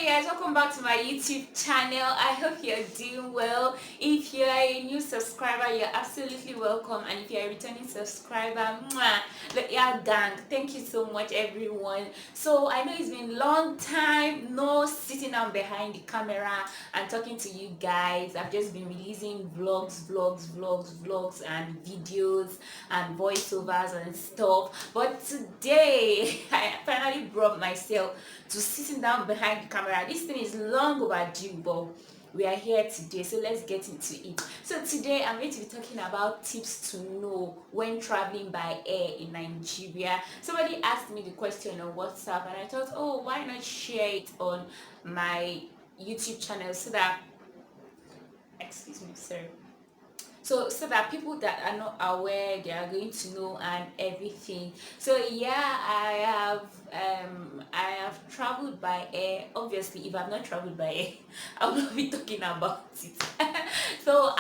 guys, welcome back to my YouTube channel. I hope you're doing well. If you're a new subscriber, you're absolutely welcome, and if you're a returning subscriber, look, yeah, gang, thank you so much, everyone. So I know it's been a long time no sitting down behind the camera and talking to you guys. I've just been releasing vlogs and videos and voiceovers and stuff, but today I finally brought myself to sitting down behind the camera. This thing is long overdue, but we are here today, so let's get into it. So today I'm going to be talking about tips to know when traveling by air in Nigeria. Somebody asked me the question on WhatsApp, and I thought, oh, why not share it on my YouTube channel so that, excuse me, sorry, so that people that are not aware, they are going to know and everything. So yeah, I have traveled by air. Obviously, if I've not traveled by air, I will not be talking about it. So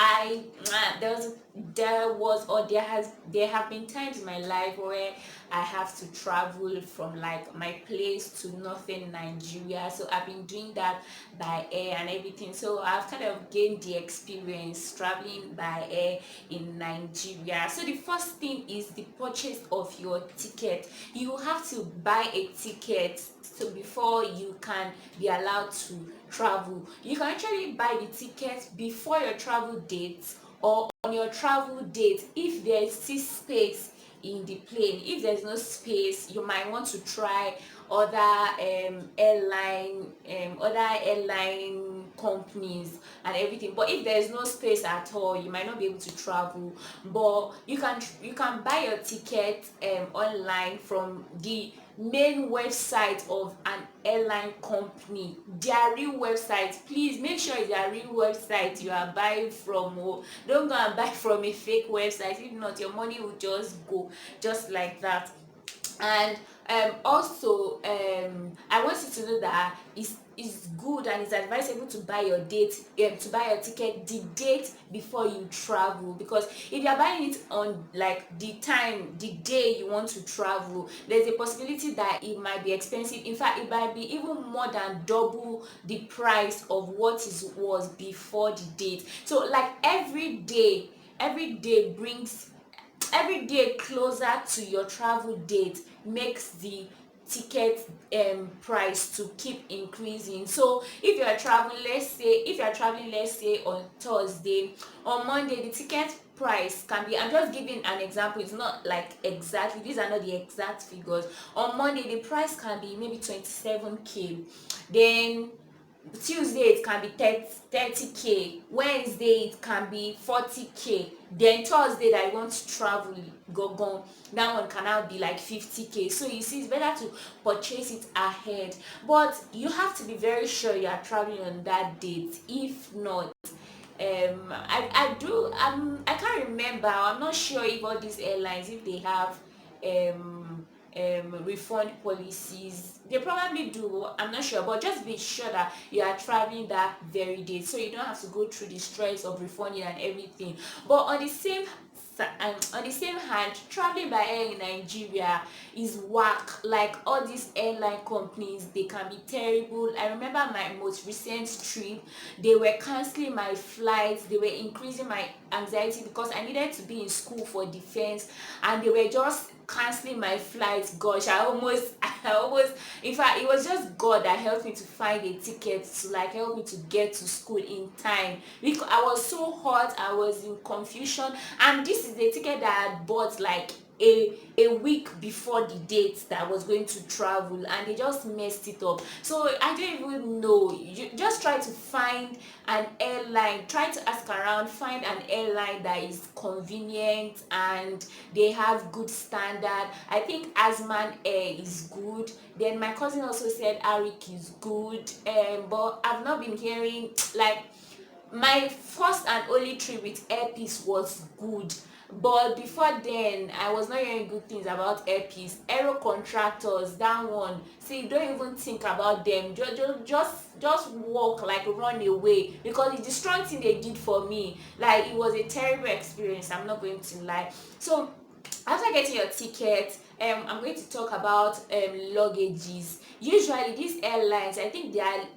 there have been times in my life where I have to travel from like my place to northern Nigeria. So I've been doing that by air and everything. So I've kind of gained the experience traveling by air in Nigeria. So the first thing is the purchase of your ticket. You have to buy a ticket so before you can be allowed to travel. You can actually buy the ticket before your travel date or on your travel date if there is still space in the plane. If there's no space, you might want to try other airline companies and everything. But if there's no space at all, you might not be able to travel. But you can buy your ticket online from the main website of an airline company, their real website. Please make sure it's their real website you are buying from. Oh, don't go and buy from a fake website. If not, your money will just go just like that. And also I want you to know that it's good and it's advisable to buy your ticket the date before you travel, because if you are buying it on like the day you want to travel, there's a possibility that it might be expensive. In fact, it might be even more than double the price of what it was before the date. So like every day closer to your travel date makes the ticket price to keep increasing. So if you are traveling, let's say on Thursday, on Monday the ticket price can be, I'm just giving an example, it's not like exactly, these are not the exact figures. On Monday the price can be maybe 27k, then Tuesday it can be 30k, Wednesday it can be 40k, then Thursday that you want to travel gone, that one can now be like 50k. So you see, it's better to purchase it ahead, but you have to be very sure you are traveling on that date. If not, I can't remember, I'm not sure if all these airlines, if they have refund policies. They probably do, I'm not sure, but just be sure that you are traveling that very day so you don't have to go through the stress of refunding and everything. But on the same hand, traveling by air in Nigeria is whack. Like all these airline companies, they can be terrible. I remember my most recent trip, they were canceling my flights, they were increasing my anxiety because I needed to be in school for defense, and they were just canceling my flights. Gosh, I almost in fact, it was just God that helped me to find a ticket to like help me to get to school in time, because I was so hot, I was in confusion, and this is the ticket that I had bought like a week before the date that I was going to travel, and they just messed it up. So I don't even know. You just try to find an airline, try to ask around, find an airline that is convenient and they have good standard. I think Asman Air is good. Then my cousin also said Arik is good, but I've not been hearing like, my first and only trip with Airpeace was good, but before then I was not hearing good things about Airpeace. Aero contractors, that one, see, don't even think about them. Just walk, like run away, because it's the strong thing they did for me. Like, it was a terrible experience, I'm not going to lie. So After getting your ticket, I'm going to talk about luggages. Usually these airlines, I think their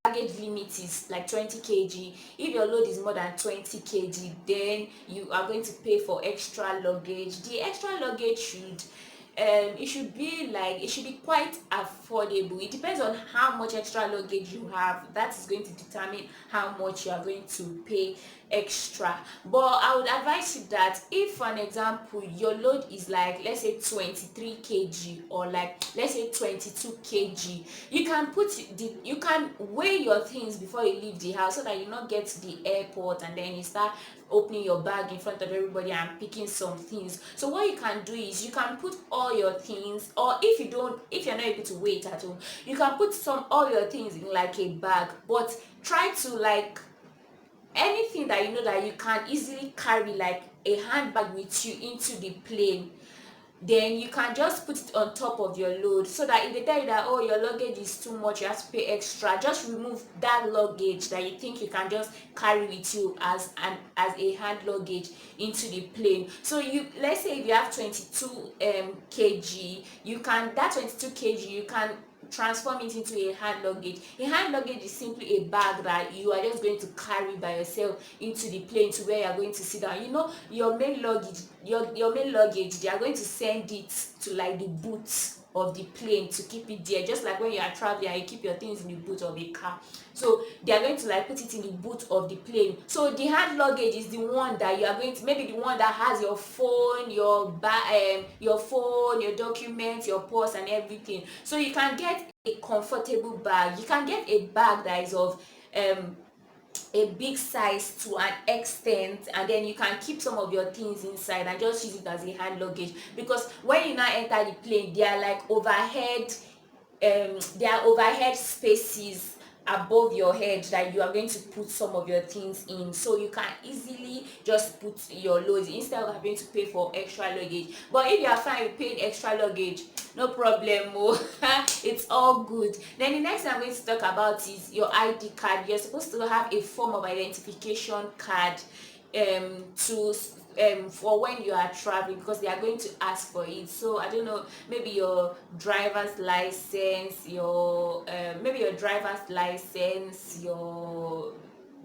baggage limit is like 20 kg. If your load is more than 20 kg, then you are going to pay for extra luggage. The extra luggage should it should be quite affordable. It depends on how much extra luggage you have. That is going to determine how much you are going to pay extra. But I would advise you that if, for an example, your load is like, let's say 23 kg, or like, let's say 22 kg, you can weigh your things before you leave the house, so that you not get to the airport and then you start opening your bag in front of everybody and picking some things. So what you can do is you can put all your things, or if you're not able to weigh it at home, you can put all your things in like a bag, but try to, like, anything that you know that you can easily carry, like a handbag with you into the plane, then you can just put it on top of your load, so that if they tell you that, oh, your luggage is too much, you have to pay extra, just remove that luggage that you think you can just carry with you as a hand luggage into the plane. So let's say if you have 22 kg, you can, that 22 kg, you can transform it into a hand luggage. A hand luggage is simply a bag that you are just going to carry by yourself into the plane to where you are going to sit down. Your main luggage, your main luggage, they are going to send it to like the boot of the plane to keep it there, just like when you are traveling and you keep your things in the boot of a car. So they are going to like put it in the boot of the plane. So the hand luggage is the one that you are going to, maybe the one that has your phone, your phone, your documents, your purse and everything. So you can get a comfortable bag. You can get a bag that is of a big size to an extent, and then you can keep some of your things inside and just use it as a hand luggage. Because when you now enter the plane, there are overhead spaces above your head that you are going to put some of your things in, so you can easily just put your loads instead of having to pay for extra luggage. But if you are fine with paying extra luggage, no problem. It's all good. Then the next thing I'm going to talk about is your ID card. You're supposed to have a form of identification card to for when you are traveling, because they are going to ask for it. So I don't know, maybe your driver's license, your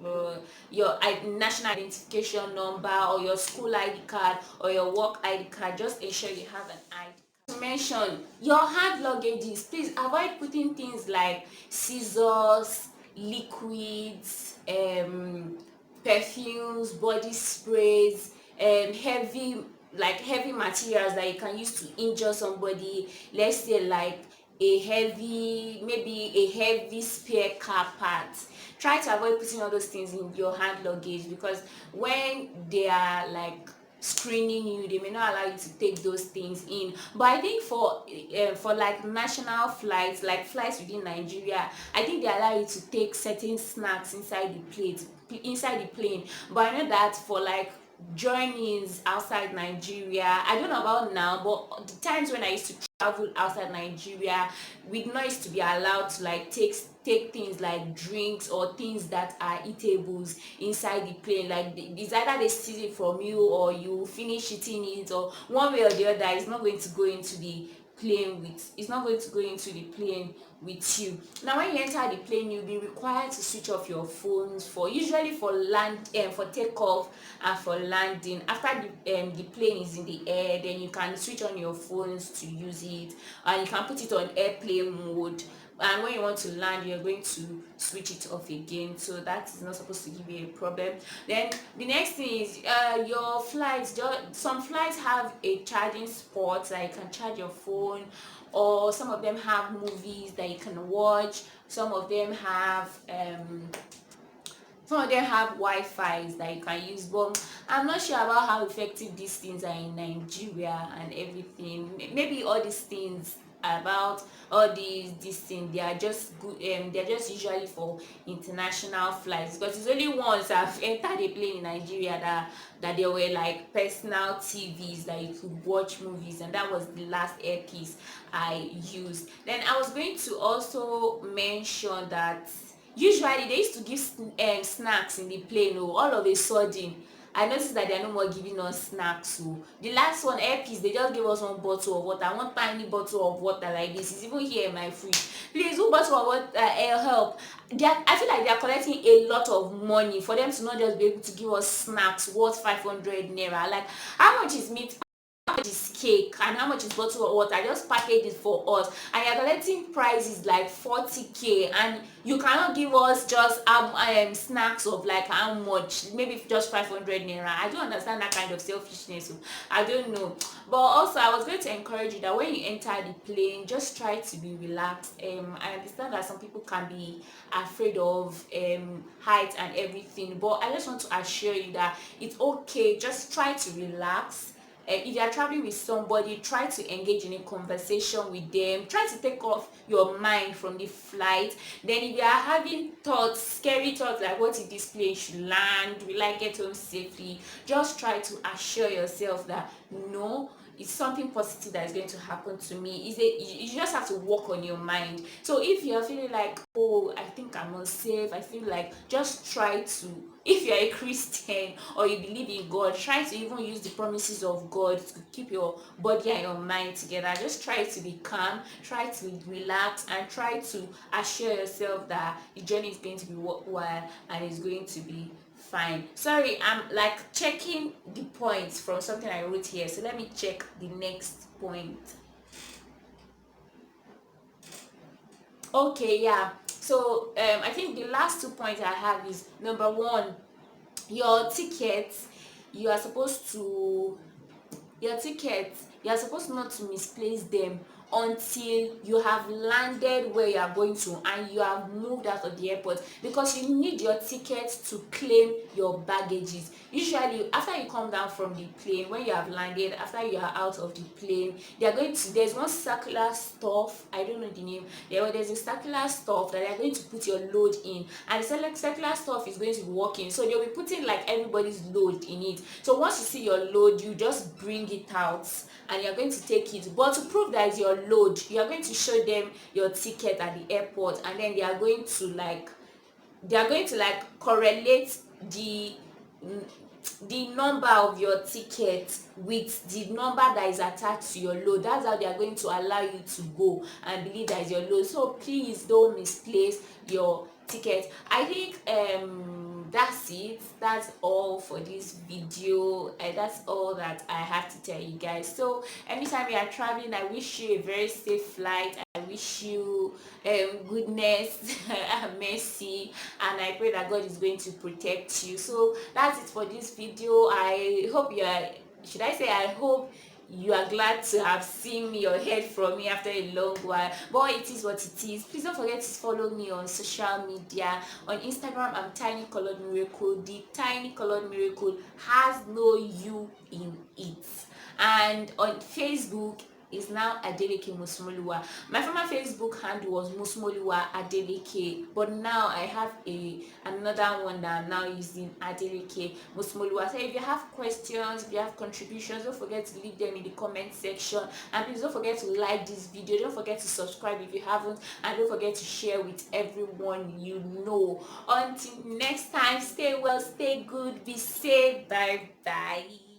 national identification number, or your school ID card, or your work ID card. Just ensure you have an ID. To mention your hand luggages, please avoid putting things like scissors, liquids, perfumes, body sprays, heavy materials that you can use to injure somebody. Let's say like maybe a heavy spare car part. Try to avoid putting all those things in your hand luggage, because when they are like screening you, they may not allow you to take those things in. But I think for like national flights, like flights within Nigeria, I think they allow you to take certain snacks inside the plane. But I know that for like journeys outside Nigeria, I don't know about now, but the times when I used to travel outside Nigeria, we did not used to be allowed to like take things like drinks or things that are eatables inside the plane. Like it's either they steal it from you or you finish eating it, or one way or the other, it's not going to go into the plane with you. Now when you enter the plane, you'll be required to switch off your phones usually for for takeoff and for landing. After the plane is in the air, then you can switch on your phones to use it, and you can put it on airplane mode. And when you want to land, you're going to switch it off again, so that is not supposed to give you a problem. Then the next thing is your flights. Some flights have a charging spot that you can charge your phone, or some of them have movies that you can watch. Some of them have Wi-Fi that you can use, but I'm not sure about how effective these things are in Nigeria and everything. Maybe all these things about all these things, they are just good. They're just usually for international flights, because it's only once I've entered a plane in Nigeria that there were like personal TVs that you could watch movies, and that was the last earpiece I used. Then I was going to also mention that usually they used to give snacks in the plane. All of a sudden I noticed that they are no more giving us snacks. So the last one, airpiece, they just gave us one bottle of water, one tiny bottle of water like this. It's even here in my fridge. Please, who bottle of water help? I feel like they are collecting a lot of money for them to not just be able to give us snacks worth 500 naira. Like, how much is meat? Is cake and how much is bottle of water? Just package it for us, and you're collecting prices like 40k, and you cannot give us just snacks of like how much, maybe just 500 naira. I don't understand that kind of selfishness. I don't know. But also, I was going to encourage you that when you enter the plane, just try to be relaxed. I understand that some people can be afraid of height and everything, but I just want to assure you that it's okay. Just try to relax. If you are traveling with somebody, try to engage in a conversation with them. Try to take off your mind from the flight. Then if you are having thoughts, scary thoughts like what if this plane should land, will I get home safely, just try to assure yourself that no, it's something positive that is going to happen to me. You just have to work on your mind. So if you're feeling like, oh, I think I'm unsafe, I feel like, just try to, if you're a Christian or you believe in God, try to even use the promises of God to keep your body and your mind together. Just try to be calm, try to relax, and try to assure yourself that the journey is going to be worthwhile and it's going to be fine. Sorry, I'm like checking the points from something I wrote here, so let me check the next point. Okay, yeah, so I think the last 2 points I have is, number one, your tickets, you are supposed to your tickets, you are supposed not to misplace them until you have landed where you are going to and you have moved out of the airport, because you need your tickets to claim your baggages. Usually after you come down from the plane, when you have landed, after you are out of the plane, they are going to, there's one circular stuff, I don't know the name, there's a circular stuff that they are going to put your load in, and the circular stuff is going to be working, so they'll be putting like everybody's load in it. So once you see your load, you just bring it out and you're going to take it. But to prove that it's your load, you are going to show them your ticket at the airport, and then they are going to like correlate the number of your ticket with the number that is attached to your load. That's how they are going to allow you to go and believe that is your load. So please don't misplace your ticket. I think that's it. That's all for this video, and that's all that I have to tell you guys. So anytime you are traveling, I wish you a very safe flight. I wish you goodness and mercy, and I pray that God is going to protect you. So that's it for this video. I hope you are, should I say, I hope you are glad to have seen me or heard from me after a long while, but it is what it is. Please don't forget to follow me on social media. On Instagram, I'm Tiny Colored Miracle. The Tiny Colored Miracle has no U in it. And on Facebook is now Adeleke Musmoluwa. My former Facebook handle was Musmoluwa Adeleke, but now I have another one that I'm now using, Adeleke Musmoluwa. So if you have questions, if you have contributions, don't forget to leave them in the comment section, and please don't forget to like this video, don't forget to subscribe if you haven't, and don't forget to share with everyone you know. Until next time, stay well, stay good, be safe, bye bye.